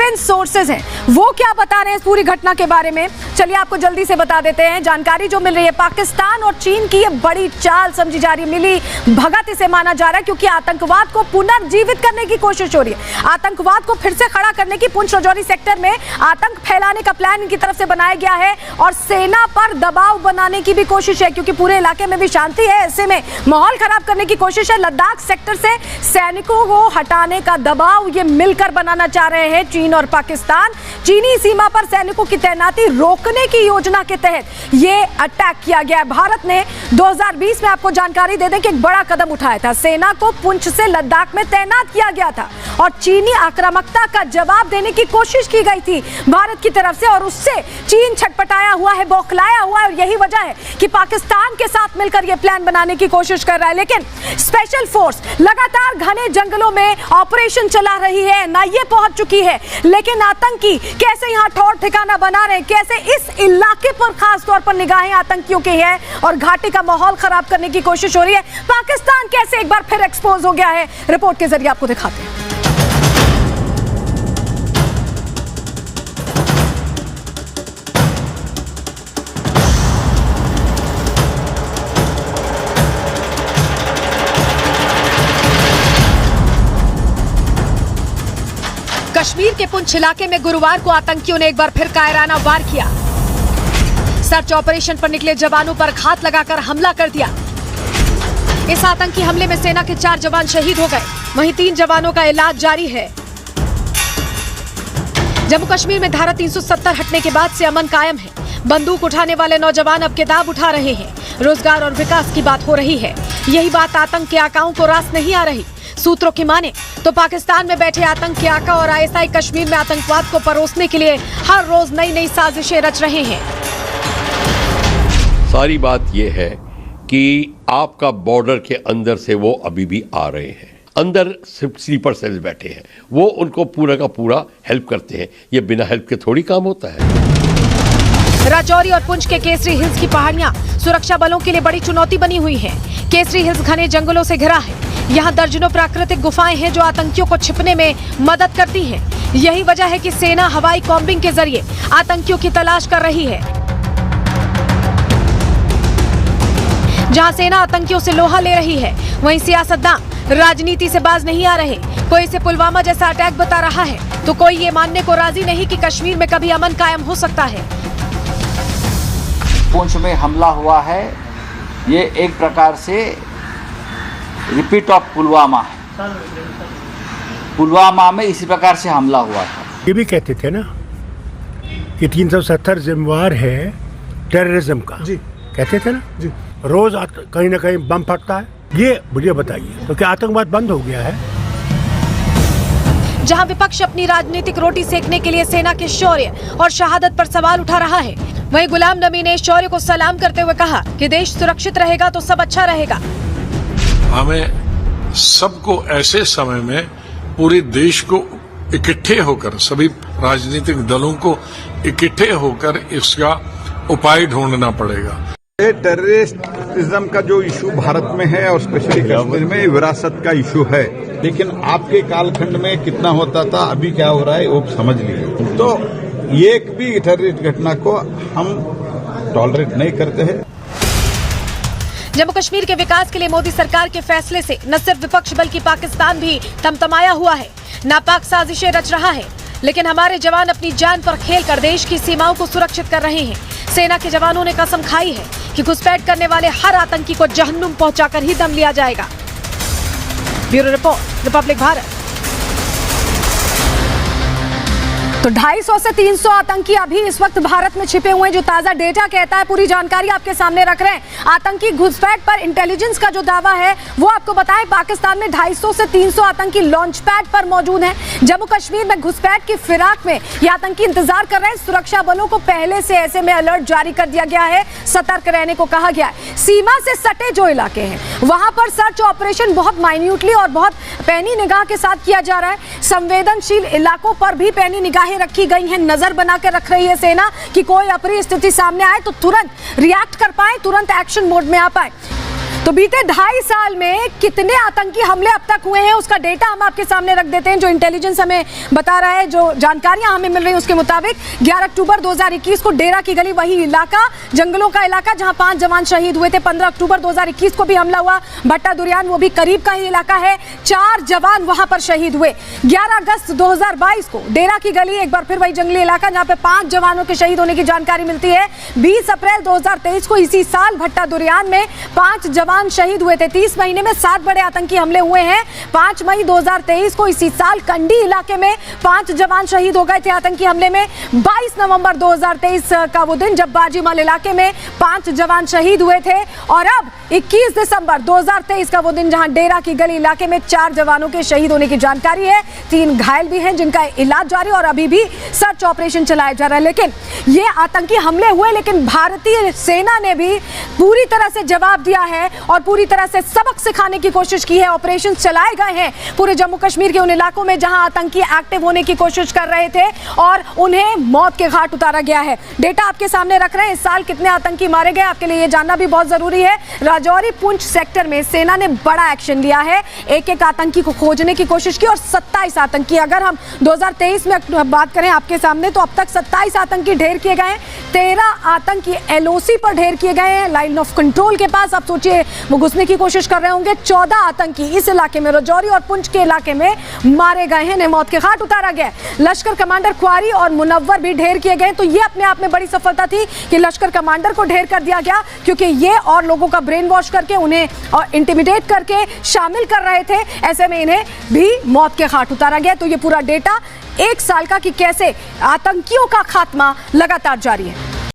Defence sources हैं वो क्या बता रहे हैं इस पूरी घटना के बारे में, चलिए आपको जल्दी से बता देते हैं। जानकारी जो मिल रही है, पाकिस्तान और चीन की ये बड़ी चाल समझी जा रही है, मिली भगत इसे माना जा रहा है, क्योंकि आतंकवाद को पुनर्जीवित करने की कोशिश हो रही है। आतंकवाद को फिर से खड़ा करने की पुंछ राजौरी सेक्टर में आतंक फैलाने का प्लान इनकी तरफ से बनाया गया है और सेना पर दबाव बनाने की भी कोशिश है, क्योंकि पूरे इलाके में भी शांति है, ऐसे में माहौल खराब करने की कोशिश है। लद्दाख सेक्टर से सैनिकों को हटाने का दबाव ये मिलकर बनाना चाह रहे हैं चीन और पाकिस्तान। चीनी सीमा पर सैनिकों की तैनाती रोकने की योजना के तहत ये अटैक किया गया है। भारत ने 2020 में, आपको जानकारी दे दें कि एक बड़ा कदम उठाया था, सेना को पुंछ से लद्दाख में तैनात किया गया था और चीनी आक्रामकता का जवाब देने की कोशिश की गई थी भारत की तरफ से, और उससे चीन छटपटाया हुआ है, बौखलाया हुआ है, और यही वजह है कि पाकिस्तान के साथ मिलकर यह प्लान बनाने की कोशिश कर रहा है। लेकिन स्पेशल फोर्स लगातार घने जंगलों में ऑपरेशन चला रही है, एनआईए पहुंच चुकी है, लेकिन आतंकी कैसे यहां ठौर ठिकाना बना रहे हैं, कैसे इस इलाके पर खास तौर पर निगाहें आतंकियों की है और घाटी का माहौल खराब करने की कोशिश हो रही है, पाकिस्तान कैसे एक बार फिर एक्सपोज हो गया है, रिपोर्ट के जरिए आपको दिखाते हैं। कश्मीर के पुंछ इलाके में गुरुवार को आतंकियों ने एक बार फिर कायराना वार किया। सर्च ऑपरेशन पर निकले जवानों पर घात लगाकर हमला कर दिया। इस आतंकी हमले में सेना के 4 जवान शहीद हो गए, वहीं 3 जवानों का इलाज जारी है। जम्मू कश्मीर में धारा 370 हटने के बाद से अमन कायम है। बंदूक उठाने वाले नौजवान अब किताब उठा रहे हैं। रोजगार और विकास की बात हो रही है। यही बात आतंक के आकाओं को रास नहीं आ रही। सूत्रों की माने तो पाकिस्तान में बैठे आतंक के आका और आईएसआई कश्मीर में आतंकवाद को परोसने के लिए हर रोज नई नई साजिशें रच रहे हैं। सारी बात यह है कि आपका बॉर्डर के अंदर से वो अभी भी आ रहे हैं, अंदर सिर्फ स्लीपर सेल्स बैठे हैं, वो उनको पूरा का पूरा हेल्प करते हैं। ये बिना हेल्प के थोड़ी काम होता है। राजौरी और पुंछ के केसरी हिल्स की पहाड़ियां सुरक्षा बलों के लिए बड़ी चुनौती बनी हुई हैं। केसरी हिल्स घने जंगलों से घिरा है। यहाँ दर्जनों प्राकृतिक गुफाएं हैं जो आतंकियों को छिपने में मदद करती हैं। यही वजह है कि सेना हवाई कॉम्बिंग के जरिए आतंकियों की तलाश कर रही है। जहां सेना आतंकियों से लोहा ले रही है, वहीं सियासतदान राजनीति से बाज नहीं आ रहे। कोई इसे पुलवामा जैसा अटैक बता रहा है तो कोई ये मानने को राजी नहीं कि कश्मीर में कभी अमन कायम हो सकता है। पुंछ में हमला हुआ है, ये एक प्रकार से रिपीट ऑफ पुलवामा है। पुलवामा में इसी प्रकार से हमला हुआ था। ये भी कहते थे ना कि 370 जिम्मेवार है टेररिज्म का, जी कहते थे ना जी। रोज कहीं ना कहीं बम फटता है। ये मुझे बताइए तो क्या आतंकवाद बंद हो गया है? जहां विपक्ष अपनी राजनीतिक रोटी सेकने के लिए सेना के शौर्य और शहादत पर सवाल उठा रहा है, वहीं गुलाम नबी ने इस शौर्य को सलाम करते हुए कहा कि देश सुरक्षित रहेगा तो सब अच्छा रहेगा। हमें सबको ऐसे समय में पूरे देश को इकट्ठे होकर, सभी राजनीतिक दलों को इकट्ठे होकर इसका उपाय ढूंढना पड़ेगा। टेररिज्म का जो इशू भारत में है और स्पेशली कश्मीर में विरासत का इशू है, लेकिन आपके कालखंड में कितना होता था, अभी क्या हो रहा है वो समझ लीजिए। तो एक भी टेररिस्ट घटना को हम टॉलरेट नहीं करते हैं। जम्मू कश्मीर के विकास के लिए मोदी सरकार के फैसले से न सिर्फ विपक्ष बल्कि पाकिस्तान भी तमतमाया हुआ है, नापाक साजिशें रच रहा है। लेकिन हमारे जवान अपनी जान पर खेलकर देश की सीमाओं को सुरक्षित कर रहे हैं। सेना के जवानों ने कसम खाई है कि घुसपैठ करने वाले हर आतंकी को जहन्नुम पहुंचाकर ही दम लिया जाएगा। Bureau report, Republic Bharat. तो 250 से 300 आतंकी अभी इस वक्त भारत में छिपे हुए हैं, जो ताजा डेटा कहता है। पूरी जानकारी आपके सामने रख रहे हैं। आतंकी घुसपैठ पर इंटेलिजेंस का जो दावा है वो आपको बताएं, पाकिस्तान में 250 से 300 आतंकी लॉन्च पैड पर मौजूद हैं। जम्मू कश्मीर में घुसपैठ की फिराक में ये आतंकी इंतजार कर रहे हैं। सुरक्षा बलों को पहले से ऐसे में अलर्ट जारी कर दिया गया है, सतर्क रहने को कहा गया है। सीमा से सटे जो इलाके हैं वहां पर सर्च ऑपरेशन बहुत माइन्यूटली और बहुत पैनी निगाह के साथ किया जा रहा है। संवेदनशील इलाकों पर भी पैनी निगाहें रखी गई हैं, नजर बना के रख रही है सेना कि कोई अप्रिय स्थिति सामने आए तो तुरंत रिएक्ट कर पाए, तुरंत एक्शन मोड में आ पाए। तो बीते 2.5 साल में कितने आतंकी हमले अब तक हुए हैं उसका डेटा हम आपके सामने रख देते हैं, जो इंटेलिजेंस हमें बता रहा है, जो जानकारियां हमें मिल रही हैं उसके मुताबिक 11 अक्टूबर 2021 को डेरा की गली, वही इलाका, जंगलों का इलाका जहां 5 जवान शहीद हुए थे। 15 अक्टूबर 2021 को भी हमला हुआ, भट्टा दुरियान, वो भी करीब का ही इलाका है, 4 जवान वहां पर शहीद हुए। 11 अगस्त 2022 को डेरा की गली, एक बार फिर वही जंगली इलाका जहां पे 5 जवानों के शहीद होने की जानकारी मिलती है। 20 अप्रैल 2023 को इसी साल भट्टा दुरियान में 5 जवान शहीद हुए थे। 30 महीने में 7 बड़े आतंकी हमले हुए हैं। 5 मई 2023 को इसी साल कंडी इलाके में 5 जवान शहीद हो गए थे आतंकी हमले में। 22 नवंबर 2023 का वो दिन जब बाजीमल इलाके में 5 जवान शहीद हुए थे। और अब 21 दिसंबर 2023 का वो दिन जहां डेरा की गली इलाके में 4 जवानों के शहीद होने की जानकारी है। 3 घायल भी हैं जिनका इलाज जारी और अभी भी सर्च ऑपरेशन चलाया जा रहा है। लेकिन ये आतंकी हमले हुए, लेकिन भारतीय सेना ने भी पूरी तरह से जवाब दिया है और पूरी तरह से सबक सिखाने की कोशिश की है। ऑपरेशन चलाए गए हैं पूरे जम्मू कश्मीर के उन इलाकों में जहां आतंकी एक्टिव होने की कोशिश कर रहे थे और उन्हें मौत के घाट उतारा गया है। डेटा आपके सामने रख रहे हैं, इस साल कितने आतंकी मारे गए आपके लिए ये जानना भी बहुत जरूरी है। राजौरी पुंछ सेक्टर में सेना ने बड़ा एक्शन लिया है, एक आतंकी को खोजने की कोशिश की और 27 आतंकी, अगर हम 2023 में बात करें आपके सामने तो अब तक 27 आतंकी ढेर किए गए हैं। 13 आतंकी LOC पर ढेर किए गए हैं, लाइन ऑफ कंट्रोल के पास। आप सोचिए वो घुसने की कोशिश कर रहे होंगे। 14 आतंकी इस इलाके में, राजौरी और पुंछ के इलाके में मारे गए हैं, मौत के घाट उतारा गया। लश्कर कमांडर ख्वारी और मुनव्वर भी ढेर किए गए। तो ये अपने आप में बड़ी सफलता थी कि लश्कर कमांडर को ढेर कर दिया गया, क्योंकि ये और लोगों का ब्रेन वॉश करके उन्हें और इंटिमिडेट करके शामिल कर रहे थे। ऐसे में इन्हें भी मौत के घाट उतारा गया। तो ये पूरा डेटा 1 साल का कि कैसे आतंकियों का खात्मा लगातार जारी है।